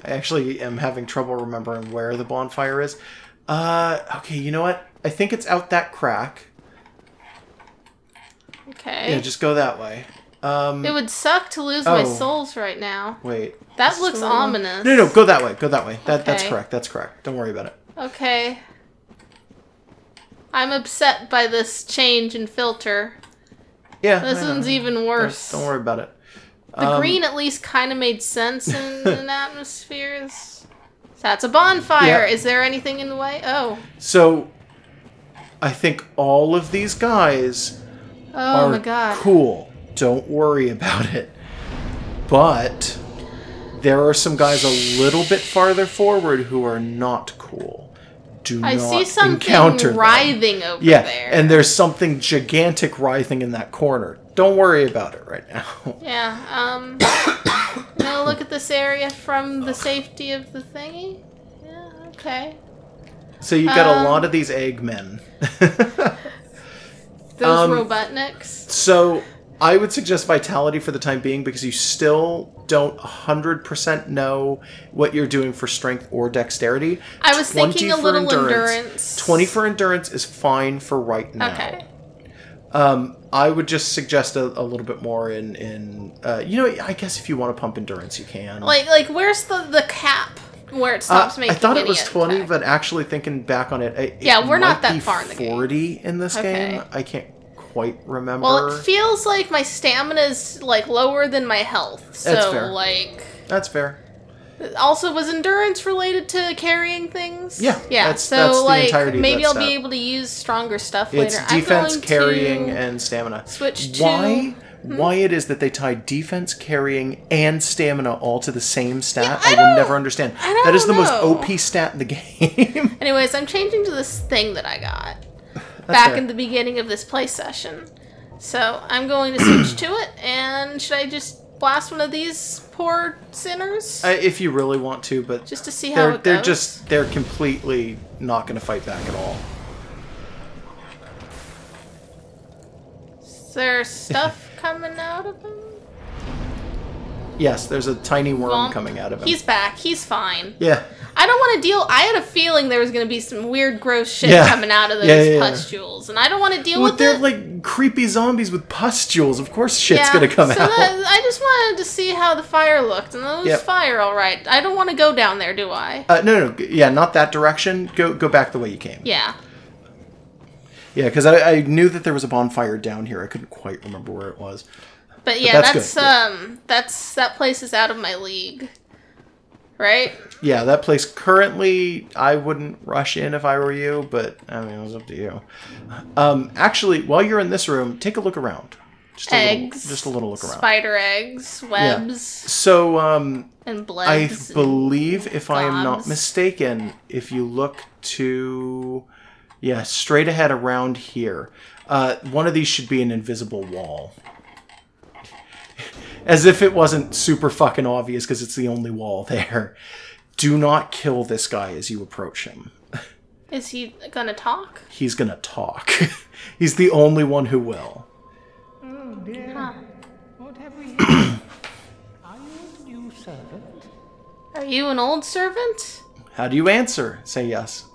I actually am having trouble remembering where the bonfire is. Okay, you know what? I think it's out that crack. Okay. Yeah, just go that way. It would suck to lose my souls right now. Wait. That looks ominous. No, go that way. Go that way. That's Okay. correct. That's correct. Don't worry about it. Okay. I'm upset by this change in filter. Yeah. This one's even worse. Don't worry about it. The green at least kind of made sense in atmospheres. That's a bonfire. Yeah. Is there anything in the way? Oh. So, I think all of these guys Oh are my god. cool. Don't worry about it. But there are some guys a little bit farther forward who are not cool. Do I not see something encounter them. writhing over Yeah, there. and there's something gigantic writhing in that corner. Don't worry about it right now. Yeah, I'm gonna look at this area from the safety of the thingy. Yeah, okay. So you got a lot of these Eggmen. Those Robotniks. So I would suggest Vitality for the time being because you still don't 100% know what you're doing for Strength or Dexterity. I was thinking a 20 for little endurance. 20 for Endurance is fine for right now. Okay. I would just suggest a little bit more in you know, I guess if you want to pump Endurance, you can. Like where's the cap where it stops making I thought it was any 20, attack? but actually thinking back on it, Yeah, we're not might that be far in the game. 40 in this Okay. game. I can't quite remember. Well, it feels like my stamina's like lower than my health. So That's fair. like That's fair. also was endurance related to carrying things? Yeah, Yeah. that's So the like entirety of maybe that I'll be stat. able to use stronger stuff It's later. defense, I'm going carrying, to and stamina. switch to Why it is that they tie defense, carrying, and stamina all to the same stat, I I will don't- never understand. I don't That is the most know. OP stat in the game. Anyways, I'm changing to this thing that I got That's back fair. in the beginning of this play session. So I'm going to switch to it, and should I just blast one of these poor sinners? If you really want to, but Just to see how it goes? they're completely not going to fight back at all. Is there stuff coming out of him? Yes, there's a tiny worm Well, coming out of him. He's back. He's fine. Yeah. I don't want to deal... I had a feeling there was going to be some weird, gross shit Yeah. coming out of those Yeah. pustules, and I don't want to deal Well, with they're it. like creepy zombies with pustules. Of course shit's going to come out. I just wanted to see how the fire looked, and it was Yep. fire, all right. I don't want to go down there, do I? No, yeah, not that direction. Go back the way you came. Yeah. Yeah, because I knew that there was a bonfire down here. I couldn't quite remember where it was. But yeah, that's good, that place is out of my league. Right? Yeah, that place currently, I wouldn't rush in if I were you, but I mean, it was up to you. Actually, while you're in this room, take a look around. Just a little look around. Spider eggs, webs, So, and I blebs. believe, if I am not gobs. mistaken, if you look to, straight ahead around here, one of these should be an invisible wall. As if it wasn't super fucking obvious because it's the only wall there. Do not kill this guy as you approach him. Is he gonna talk? He's gonna talk. He's the only one who will. Oh dear. Huh. What have we here? Are you a new servant? Are you an old servant? How do you answer? Say yes.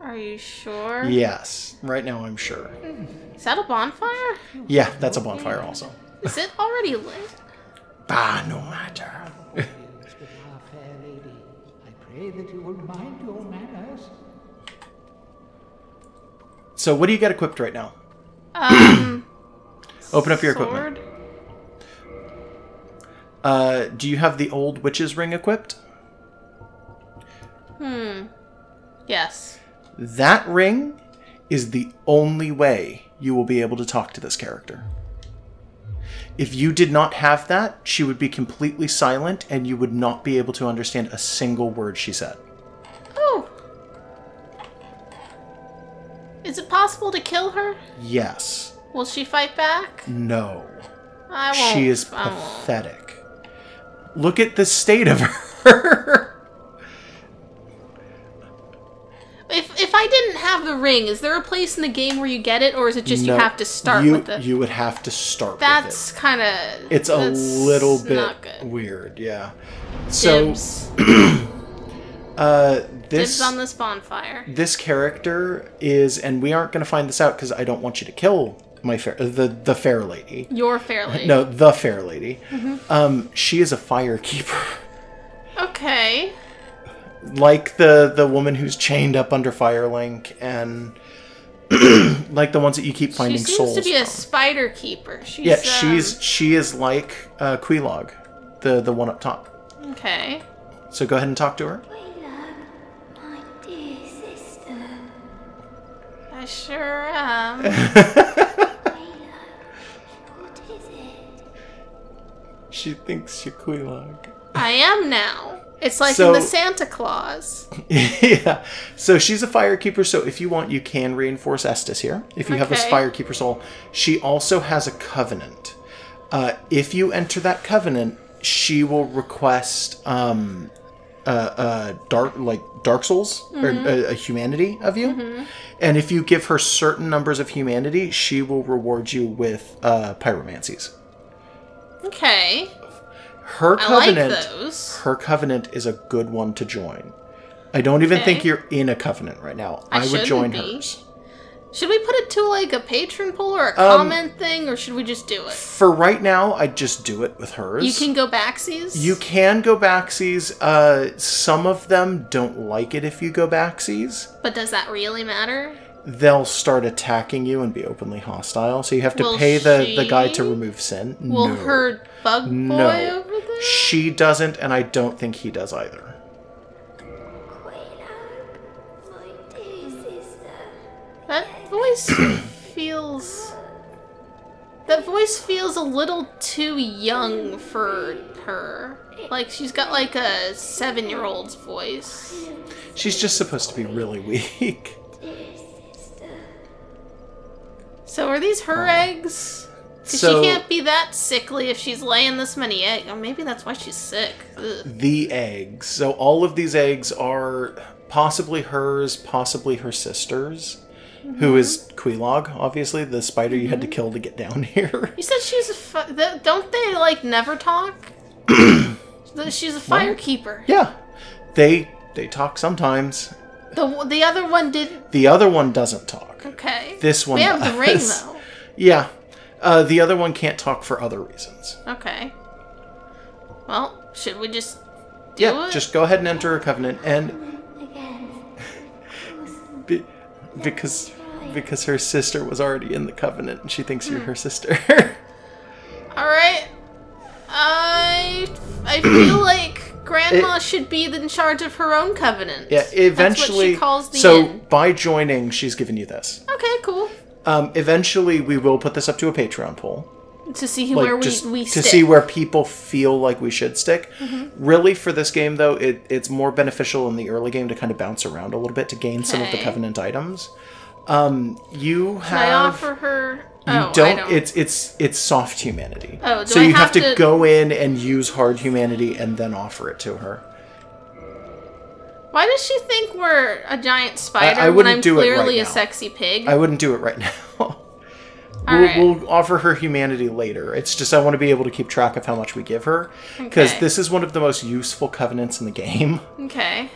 Are you sure? Yes. Right now I'm sure. Is that a bonfire? Yeah, that's a bonfire also. Is it already lit? Bah, no matter. Yes, but our fair lady, I pray that you will mind your manners. So what do you got equipped right now? Open up your equipment. Sword? Do you have the old witch's ring equipped? Yes. That ring is the only way you will be able to talk to this character. If you did not have that, she would be completely silent and you would not be able to understand a single word she said. Oh. Is it possible to kill her? Yes. Will she fight back? No. I won't. She is I won't. pathetic. Look at the state of her. if I didn't have the ring, is there a place in the game where you get it, or is it just you No, have to start with it? You would have to start That's with it. kind of... It's a little bit not good. weird, yeah. So, Dibs. this... Dibs on this bonfire. This character is, and we aren't going to find this out because I don't want you to kill my the fair lady. Your fair lady. No, the fair lady. She is a fire keeper. Okay. Like the woman who's chained up under Firelink, and like the ones that you keep finding She seems souls to be a from. spider keeper. She's, Yeah, she is like Quelaag, the one up top. Okay. So go ahead and talk to her. Quelaag, my dear sister. I sure am. Quelaag, what is it? She thinks you're Quelaag. I am now. It's like So- in the Santa Claus. Yeah. So she's a firekeeper, so if you want, you can reinforce Estes here. If you have this Okay. firekeeper soul. She also has a covenant. If you enter that covenant, she will request dark souls or a humanity of you. And if you give her certain numbers of humanity, she will reward you with pyromancies. Okay. Her I like covenant those. Her covenant is a good one to join. I don't even Okay. think you're in a covenant right now. I would shouldn't join be. hers. Should we put it to like a patron poll or a comment thing, or should we just do it? For right now, I'd just do it with hers. You can go backsies? You can go backsies. Some of them don't like it if you go backsies. But does that really matter? They'll start attacking you and be openly hostile. So you have to Will pay the guy she? to remove sin. Will No. her bug boy No. over there? She doesn't, and I don't think he does either. Quelaag, my dear sister. That voice feels... That voice feels a little too young for her. Like, she's got like a 7-year-old's voice. She's just supposed to be really weak. Dear sister. So are these her eggs? 'Cause So- she can't be that sickly if she's laying this many eggs. Or maybe that's why she's sick. Ugh. The eggs. So all of these eggs are possibly hers, possibly her sister's, who is Quelaag, obviously, the spider you had to kill to get down here. You said she's a... don't they, like, never talk? She's a firekeeper. Yeah. They talk sometimes. The other one didn't... The other one doesn't talk. Okay. This one We have the ring, does. though. Yeah. The other one can't talk for other reasons. Okay. Well, should we just do Yeah, it? just go ahead and enter a covenant, and Again. because her sister was already in the covenant, and she thinks you're her sister. Alright. I feel like Grandma should be in charge of her own covenant. Yeah, eventually. That's what she calls the so inn. by joining, she's given you this. Okay, cool. Eventually, we will put this up to a Patreon poll. To see Like, where just we to stick. see where people feel like we should stick. Mm-hmm. Really, for this game, though, it's more beneficial in the early game to kind of bounce around a little bit to gain some of the Okay. covenant items. You Can I have. offer her... You I don't. It's soft humanity. Oh, do so I you have have to to- go in and use hard humanity and then offer it to her. Why does she think we're a giant spider I when wouldn't I'm do it right clearly a now. sexy pig? I wouldn't do it right now. Alright. We'll offer her humanity later. It's just I want to be able to keep track of how much we give her. Because Okay. this is one of the most useful covenants in the game. Okay.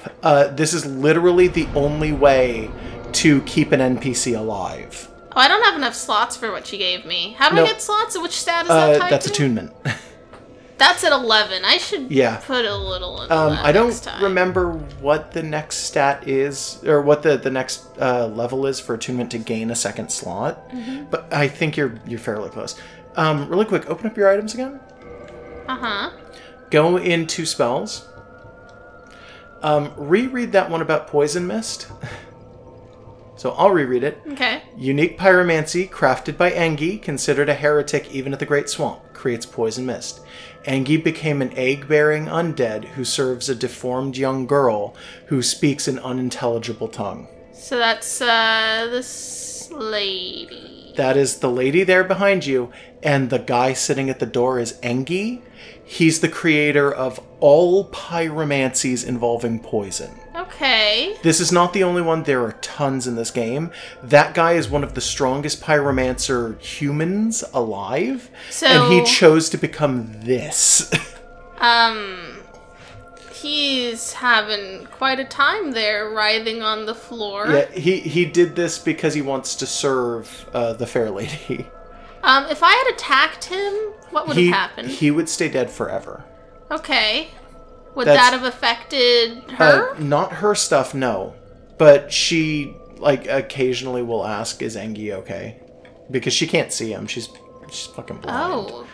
This is literally the only way to keep an NPC alive. Oh, I don't have enough slots for what she gave me. How do No. I get slots? Which stat is that tied That's to? attunement. That's at 11. I should Yeah. put a little in that I don't next time. remember what the next stat is, or what the next level is for attunement to gain a second slot. Mm-hmm. But I think you're fairly close. Really quick, open up your items again. Uh-huh. Go into spells. Reread that one about poison mist. So I'll reread it. Okay. Unique pyromancy, crafted by Engi, considered a heretic even at the Great Swamp, creates poison mist. Engi became an egg-bearing undead who serves a deformed young girl who speaks an unintelligible tongue. So that's this lady. That is the lady there behind you, and the guy sitting at the door is Engi. He's the creator of all pyromancies involving poison. Okay. This is not the only one. There are tons in this game. That guy is one of the strongest pyromancer humans alive. And he chose to become this. He's having quite a time there, writhing on the floor. Yeah, he did this because he wants to serve the fair lady. If I had attacked him, what would have happened? He would stay dead forever. Okay. Would that have affected her? Not her stuff, no. But she, like, occasionally will ask, is Engi okay? Because she can't see him. She's fucking blind. Oh.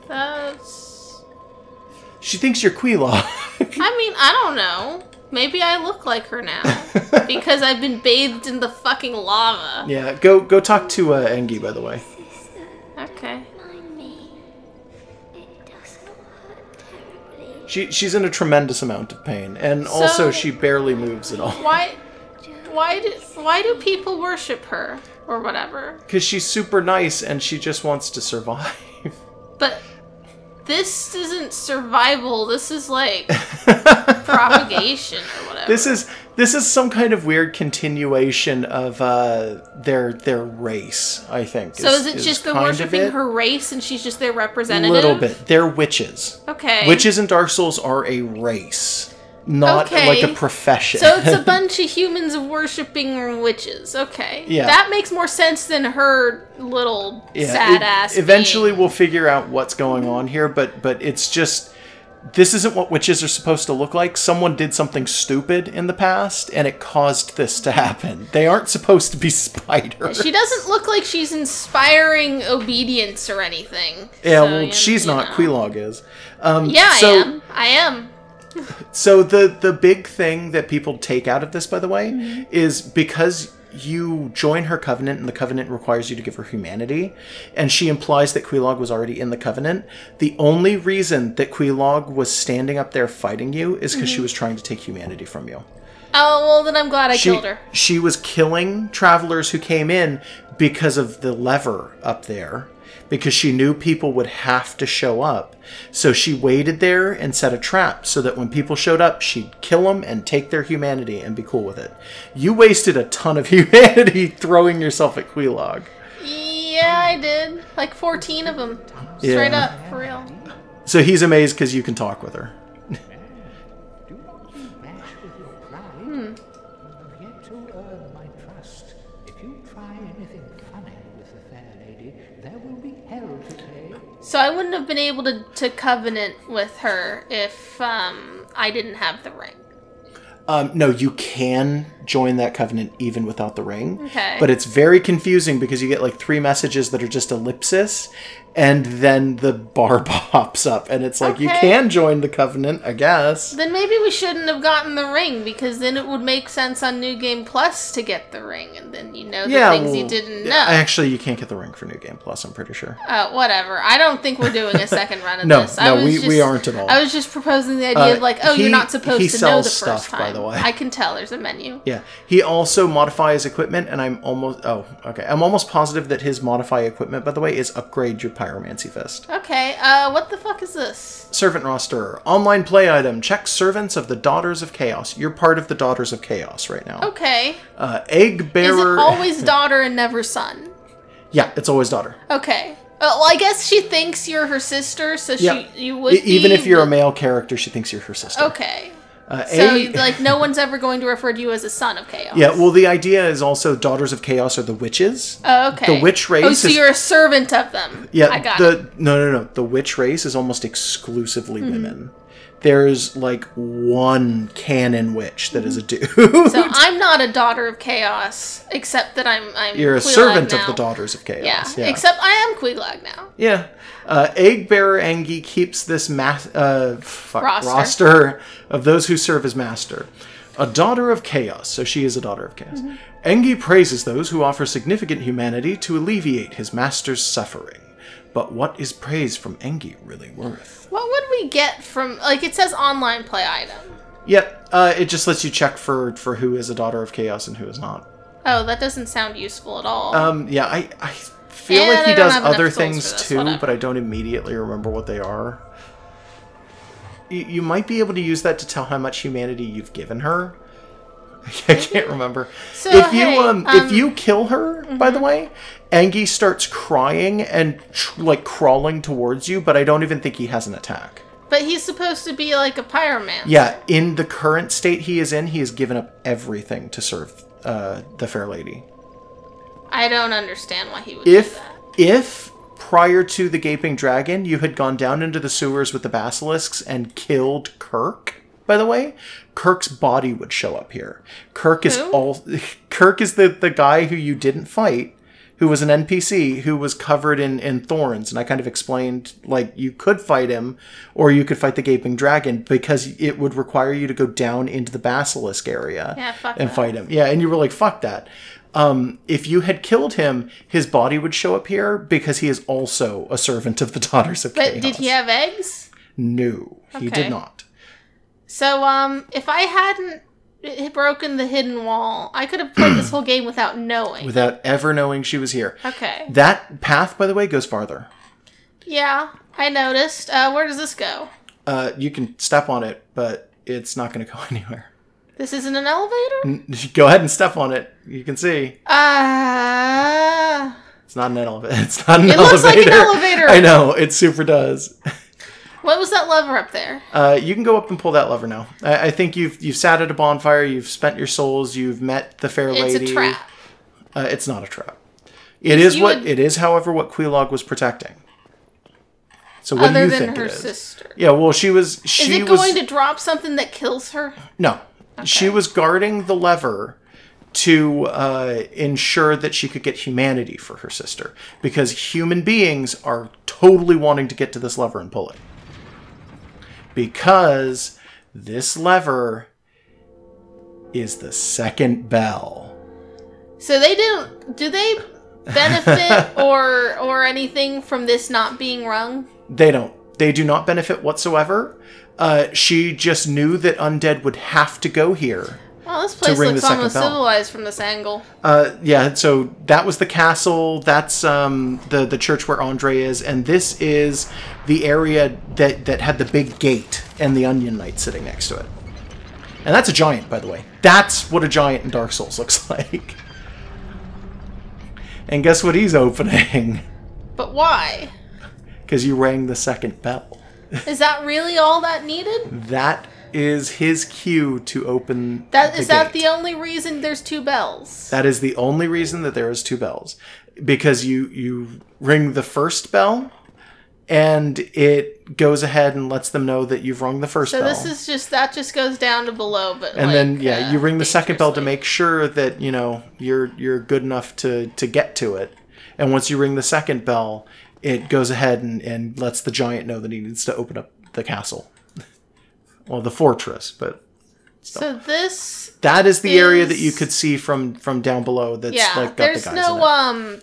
That's... She thinks you're Quelaag. I mean, I don't know. Maybe I look like her now. Because I've been bathed in the fucking lava. Yeah, go talk to Engi, by the way. Sister, Okay. mind me. It doesn't hurt terribly. She's in a tremendous amount of pain. And also, So- she barely moves at all. Why do people worship her? Or whatever? Because she's super nice and she just wants to survive. But this isn't survival. This is like propagation or whatever. This is some kind of weird continuation of their race, I think. So is it just they're kind of worshiping it. her race and she's just their A representative? little bit. They're witches. Okay. Witches in Dark Souls are a race, not like a profession. So it's a bunch of humans worshiping witches. Okay. Yeah. That makes more sense than her little sad ass. Eventually, being. we'll figure out what's going on here, but it's just. This isn't what witches are supposed to look like. Someone did something stupid in the past, and it caused this to happen. They aren't supposed to be spiders. She doesn't look like she's inspiring obedience or anything. Yeah, So, well, she's not. know. Quelaag is. Yeah, so, I am. So the big thing that people take out of this, by the way, is because you join her covenant, and the covenant requires you to give her humanity, and she implies that Quelaag was already in the covenant. The only reason that Quelaag was standing up there fighting you is because she was trying to take humanity from you. Oh, well, then I'm glad I killed her. She was killing travelers who came in because of the lever up there, because she knew people would have to show up. So she waited there and set a trap so that when people showed up, she'd kill them and take their humanity and be cool with it. You wasted a ton of humanity throwing yourself at Quelaag. Yeah, I did. Like 14 of them. Straight Yeah. up, for real. So he's amazed because you can talk with her. Do not be rash with your pride. You have yet to earn my trust. If you try anything funny with the fair lady, there will be hell to pay. So I wouldn't have been able to covenant with her if I didn't have the ring. No, you can join that covenant even without the ring. Okay. But it's very confusing because you get like 3 messages that are just ellipsis, and then the bar pops up, and it's like, you Okay. can join the covenant, I guess. Then maybe we shouldn't have gotten the ring, because then it would make sense on New Game Plus to get the ring, and then you know the things you didn't know. Actually, you can't get the ring for New Game Plus, I'm pretty sure. Whatever. I don't think we're doing a second run of No, this. no, I was we aren't at all. I was just proposing the idea of like, oh, he- you're not supposed he to know the sells first stuff, time. by the way. I can tell. There's a menu. Yeah, he also modifies equipment, and I'm almost positive that his modify equipment, by the way, is upgrade your pyromancy fist. Okay. What the fuck is this? Servant roster. Online play item. Check servants of the Daughters of Chaos. You're part of the Daughters of Chaos right now. Okay. Egg Is bearer. it always daughter and never son? Yeah, it's always daughter. Okay. Well, I guess she thinks you're her sister, so Yeah. you would be, Even if you're a but- male character, she thinks you're her sister. Okay. So, A- like, no one's ever going to refer to you as a son of chaos. Yeah, well, the idea is also Daughters of Chaos are the witches. Oh, okay. The witch race Oh, so is- you're a servant of them. Yeah, I got it. No. The witch race is almost exclusively women. There's like one canon witch that is a dude. So I'm not a daughter of chaos, except that I'm You're a Quelaag servant now. of the Daughters of Chaos. Yeah. Yeah. Except I am Quelaag now. Yeah. Egg bearer Engi keeps this roster of those who serve as master. A daughter of chaos, so she is a daughter of chaos. Engi praises those who offer significant humanity to alleviate his master's suffering. But what is praise from Engi really worth? What would we get from, like, it says online play item. Yep, it just lets you check for who is a daughter of chaos and who is not. Oh, that doesn't sound useful at all. Yeah, I feel And like he I don't does have enough other tools for things this, too, whatever. but I don't immediately remember what they are. You might be able to use that to tell how much humanity you've given her, I can't remember. So, if you kill her, by the way, Angie starts crying and crawling towards you, but I don't even think he has an attack. But he's supposed to be like a pyromancer. Yeah, in the current state he is in, he has given up everything to serve the fair lady. I don't understand why he would do that. If prior to the Gaping Dragon, you had gone down into the sewers with the basilisks and killed Kirk, by the way, Kirk's body would show up here. Kirk is the guy who you didn't fight, who was an NPC, who was covered in thorns. And I kind of explained, like, you could fight him, or you could fight the Gaping Dragon, because it would require you to go down into the Basilisk area and fight him. Yeah, and you were like, fuck that. If you had killed him, his body would show up here, because he is also a servant of the Daughters of Chaos. But did he have eggs? No, he did not. So, if I hadn't broken the hidden wall, I could have played this whole game without knowing. Without ever knowing she was here. Okay. That path, by the way, goes farther. Yeah, I noticed. Where does this go? You can step on it, but it's not going to go anywhere. This isn't an elevator? Go ahead and step on it. You can see. It's not an elevator. It's not an elevator. It looks like an elevator. I know. It super does. What was that lever up there? You can go up and pull that lever now. I think you've sat at a bonfire. You've spent your souls. You've met the fair lady. It's a trap. It's not a trap. It is, however, what Quelaag was protecting. So what do you think it is? Other than her sister. Yeah, well, she was going to drop something that kills her? No. Okay. She was guarding the lever to ensure that she could get humanity for her sister. Because human beings are totally wanting to get to this lever and pull it. Because this lever is the second bell. So do they benefit or anything from this not being rung? They don't. They do not benefit whatsoever. She just knew that undead would have to go here. Well, this place looks almost civilized from this angle. Yeah, so that was the castle. That's the church where Andre is. And this is the area that had the big gate and the Onion Knight sitting next to it. And that's a giant, by the way. That's what a giant in Dark Souls looks like. And guess what he's opening? But why? Because you rang the second bell. Is that really all that needed? That is his cue to open Is that the only reason there's two bells? That is the only reason that there is two bells. Because you ring the first bell, and it goes ahead and lets them know that you've rung the first bell. So this is that just goes down to below, but and then you ring the second bell to make sure that you're good enough to get to it. And once you ring the second bell, it goes ahead and lets the giant know that he needs to open up the castle. Well, the fortress, but still. So that is the area that you could see from down below. That's got the guys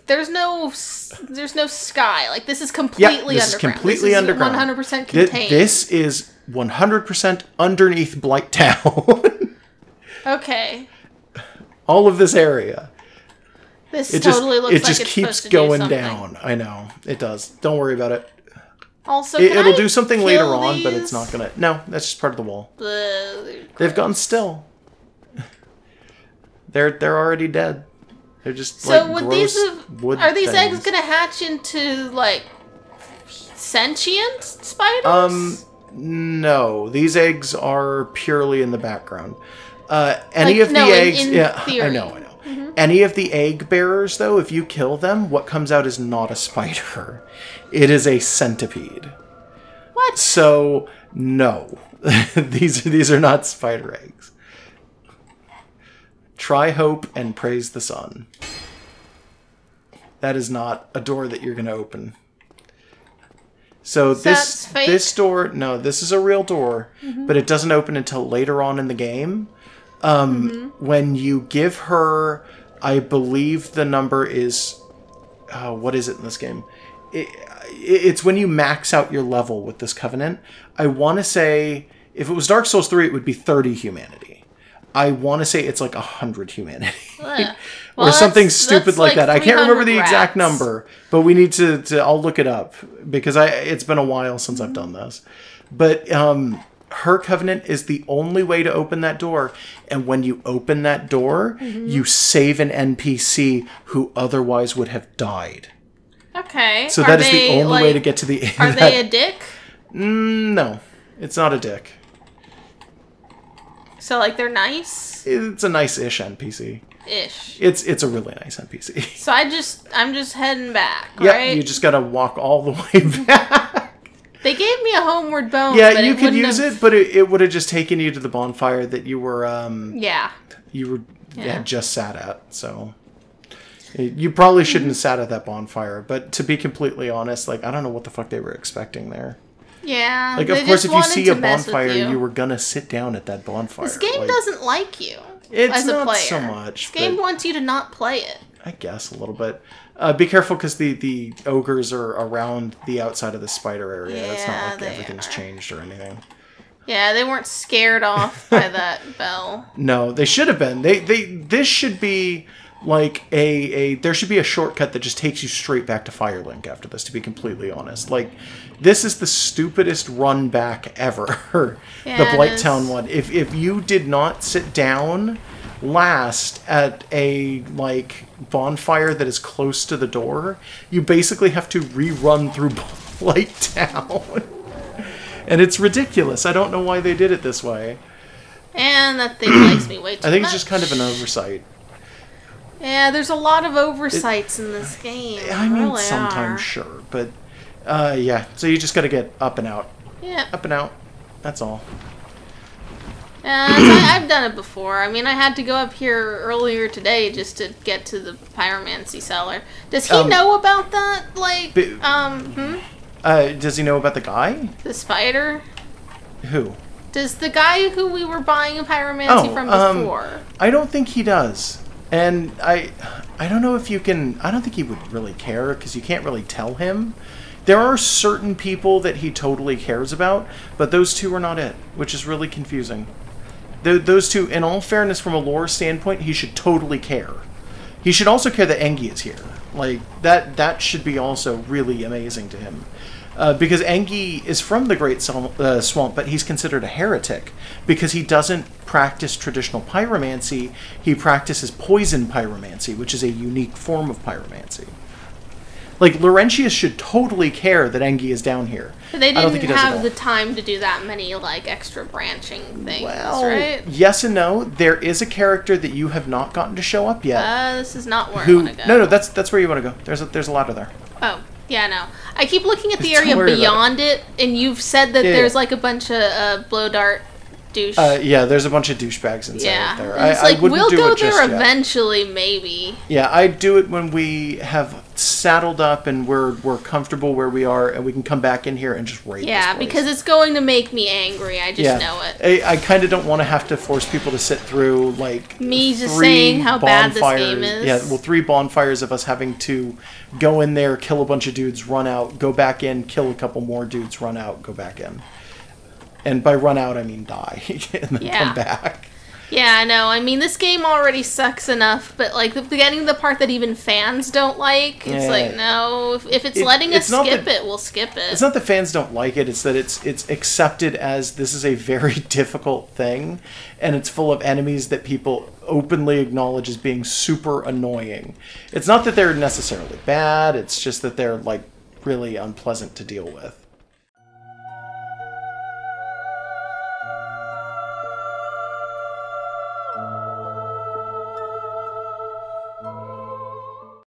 there's no sky. Like this is completely this underground. Is completely underground. 100% contained. This is 100% underneath Blighttown. Okay. All of this area. This totally looks like it just keeps going down. I know it does. Don't worry about it. Also, it'll do something later on, but it's not gonna. No, that's just part of the wall. They've gone still. They're already dead. They're just gross wood. Are these eggs gonna hatch into sentient spiders? No. These eggs are purely in the background. Any of the eggs, theory. I know. Mm-hmm. Any of the egg bearers, though, if you kill them, what comes out is not a spider. It is a centipede. What? So, no. These are not spider eggs. Try hope and praise the sun. That is not a door that you're going to open. So this door, no, this is a real door, but it doesn't open until later on in the game. When you give her, I believe the number is, what is it in this game? It's when you max out your level with this covenant. I want to say, if it was Dark Souls 3, it would be 30 humanity. I want to say it's 100 humanity. Or something stupid like that. I can't remember the exact number, but we need to I'll look it up, because it's been a while since I've done this. But her covenant is the only way to open that door. And when you open that door, you save an NPC who otherwise would have died. Okay. So that is the only way to get to the end. Are they a dick? No, it's not a dick. So, like, they're nice? It's a nice-ish NPC. Ish. It's a really nice NPC. So I'm just heading back, Yeah, right? you just gotta walk all the way back. They gave me a homeward bone. Yeah, but you it could wouldn't use have... it, but it would have just taken you to the bonfire that you were Yeah. had just sat at. So you probably shouldn't have sat at that bonfire. But to be completely honest, like, I don't know what the fuck they were expecting there. Yeah. Like, they of course, just if you wanted see to a mess with bonfire, you. you were gonna sit down at that bonfire. This game like, doesn't like you. It's as a not player. so much. This game but wants you to not play it. I guess a little bit. Be careful because the ogres are around the outside of the spider area. It's not Yeah, like they everything's are. changed or anything. Yeah, they weren't scared off by that bell. No, they should have been. This should be like there should be a shortcut that just takes you straight back to Firelink after this, to be completely honest. Like, this is the stupidest run back ever. Yeah, the it Blighttown is. one. If you did not sit down last at a like bonfire that is close to the door, you basically have to rerun through Blighttown. And it's ridiculous. I don't know why they did it this way. And that thing likes me way too much. I think it's just kind of an oversight. Yeah, there's a lot of oversights in this game. I mean, really sometimes are. sure, but yeah. So you just got to get up and out, Yeah. up and out. That's all. I've done it before. I mean, I had to go up here earlier today just to get to the pyromancy cellar. Does he know about that? Like, Does he know about the guy? the spider? Who? Does the guy who we were buying a pyromancy from before? I don't think he does, and I don't know if you can. I don't think he would really care because you can't really tell him. There are certain people that he totally cares about, but those two are not it, which is really confusing. Those two, in all fairness, from a lore standpoint, he should totally care. He should also care that Engi is here. Like, that should be also really amazing to him. Because Engi is from the Great Swamp, but he's considered a heretic because he doesn't practice traditional pyromancy. He practices poison pyromancy, which is a unique form of pyromancy. Like, Laurentius should totally care that Engi is down here. But they I don't think didn't he does at have all. the time to do that many, like, extra branching things, Well, right? yes and no. There is a character that you have not gotten to show up yet. This is not where I want to go. No, that's where you want to go. There's a ladder there. Oh, yeah, no. I keep looking at the Don't area worry about beyond it, and you've said that Yeah, there's yeah. like a bunch of blow dart douche. Yeah, there's a bunch of douchebags inside yeah, there. And it's I like wouldn't we'll do go it just there yet. eventually, maybe. Yeah, I'd do it when we have saddled up and we're comfortable where we are, and we can come back in here and just raid. Yeah, this place. because it's going to make me angry. I just know it. I kind of don't want to have to force people to sit through like Me just 3 saying how bad this bonfires. game is. Yeah, well, 3 bonfires of us having to go in there, kill a bunch of dudes, run out, go back in, kill a couple more dudes, run out, go back in. And by run out, I mean die and then Yeah. come back. Yeah, I know. I mean, this game already sucks enough, but like getting to the part that even fans don't like, it's Yeah. like no. If it's letting us it's not skip that- it, we'll skip it. It's not that fans don't like it, it's that it's accepted as this is a very difficult thing, and it's full of enemies that people openly acknowledge as being super annoying. It's not that they're necessarily bad, it's just that they're like really unpleasant to deal with.